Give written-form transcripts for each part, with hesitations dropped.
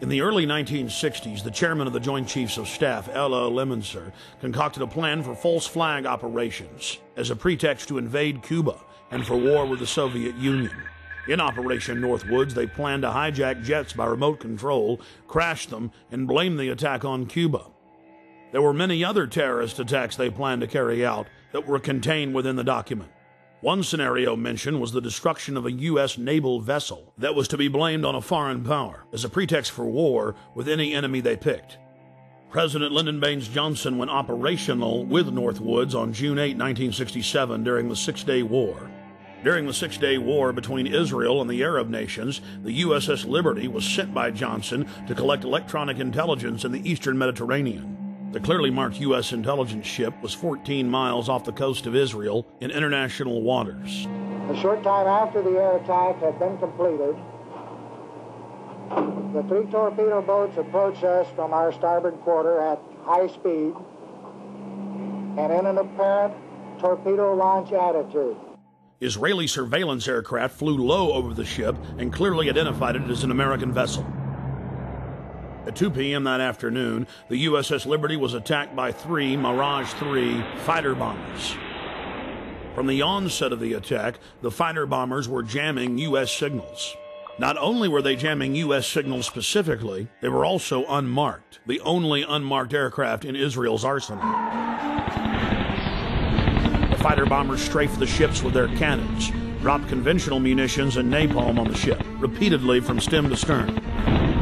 In the early 1960s, the chairman of the Joint Chiefs of Staff, L.O. Lemonster, concocted a plan for false flag operations as a pretext to invade Cuba and for war with the Soviet Union. In Operation Northwoods, they planned to hijack jets by remote control, crash them, and blame the attack on Cuba. There were many other terrorist attacks they planned to carry out that were contained within the document. One scenario mentioned was the destruction of a U.S. naval vessel that was to be blamed on a foreign power as a pretext for war with any enemy they picked. President Lyndon Baines Johnson went operational with Northwoods on June 8, 1967 during the Six-Day War. During the Six-Day War between Israel and the Arab nations, the USS Liberty was sent by Johnson to collect electronic intelligence in the eastern Mediterranean. The clearly marked U.S. intelligence ship was 14 miles off the coast of Israel in international waters. A short time after the air attack had been completed, the 3 torpedo boats approached us from our starboard quarter at high speed and in an apparent torpedo launch attitude. Israeli surveillance aircraft flew low over the ship and clearly identified it as an American vessel. At 2 p.m. that afternoon, the USS Liberty was attacked by 3 Mirage 3 fighter bombers. From the onset of the attack, the fighter bombers were jamming U.S. signals. Not only were they jamming U.S. signals specifically, they were also unmarked, the only unmarked aircraft in Israel's arsenal. The fighter bombers strafed the ships with their cannons, dropped conventional munitions and napalm on the ship, repeatedly from stem to stern.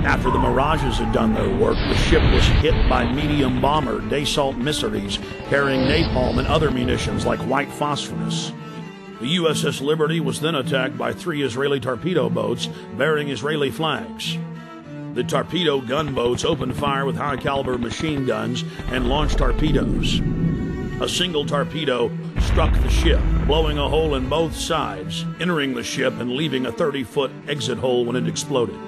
After the Mirages had done their work, the ship was hit by medium bomber Dassault missiles carrying napalm and other munitions like white phosphorus. The USS Liberty was then attacked by 3 Israeli torpedo boats bearing Israeli flags. The torpedo gunboats opened fire with high-caliber machine guns and launched torpedoes. A single torpedo struck the ship, blowing a hole in both sides, entering the ship and leaving a 30-foot exit hole when it exploded.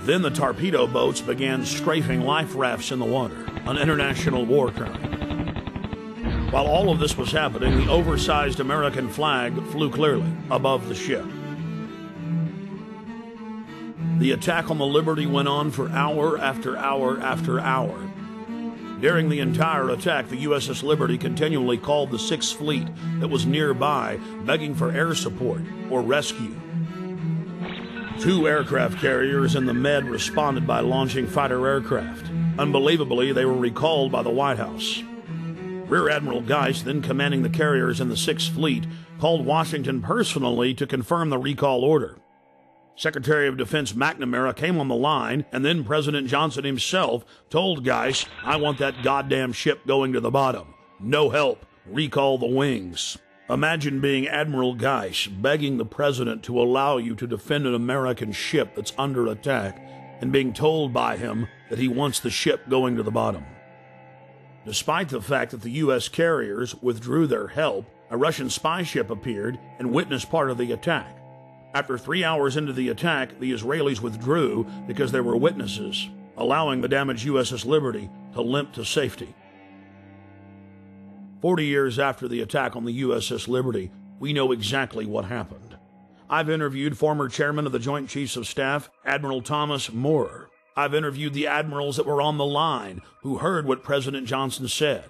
Then the torpedo boats began strafing life rafts in the water, an international war crime. While all of this was happening, the oversized American flag flew clearly above the ship. The attack on the Liberty went on for hour after hour after hour. During the entire attack, the USS Liberty continually called the Sixth Fleet that was nearby, begging for air support or rescue. 2 aircraft carriers in the Med responded by launching fighter aircraft. Unbelievably, they were recalled by the White House. Rear Admiral Geist, then commanding the carriers in the Sixth Fleet, called Washington personally to confirm the recall order. Secretary of Defense McNamara came on the line, and then President Johnson himself told Geist, "I want that goddamn ship going to the bottom. No help. Recall the wings." Imagine being Admiral Geist begging the president to allow you to defend an American ship that's under attack and being told by him that he wants the ship going to the bottom. Despite the fact that the U.S. carriers withdrew their help, a Russian spy ship appeared and witnessed part of the attack. After 3 hours into the attack, the Israelis withdrew because there were witnesses, allowing the damaged USS Liberty to limp to safety. 40 years after the attack on the USS Liberty, we know exactly what happened. I've interviewed former chairman of the Joint Chiefs of Staff, Admiral Thomas Moorer. I've interviewed the admirals that were on the line who heard what President Johnson said.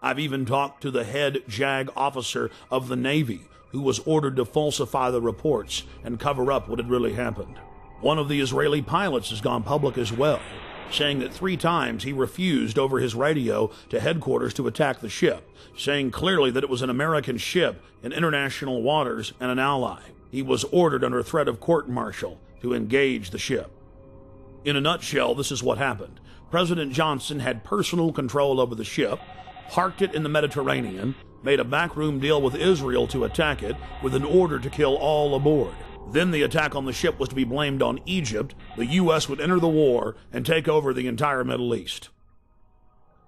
I've even talked to the head JAG officer of the Navy who was ordered to falsify the reports and cover up what had really happened. One of the Israeli pilots has gone public as well, saying that 3 times he refused over his radio to headquarters to attack the ship, saying clearly that it was an American ship in international waters and an ally. He was ordered under threat of court-martial to engage the ship. In a nutshell, this is what happened. President Johnson had personal control over the ship, parked it in the Mediterranean, made a backroom deal with Israel to attack it with an order to kill all aboard. Then the attack on the ship was to be blamed on Egypt. The U.S. would enter the war and take over the entire Middle East.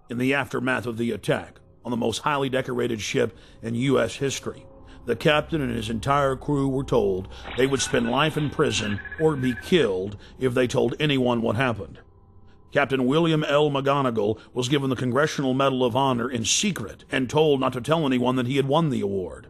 In the aftermath of the attack on the most highly decorated ship in U.S. history, the captain and his entire crew were told they would spend life in prison or be killed if they told anyone what happened. Captain William L. McGonigal was given the Congressional Medal of Honor in secret and told not to tell anyone that he had won the award.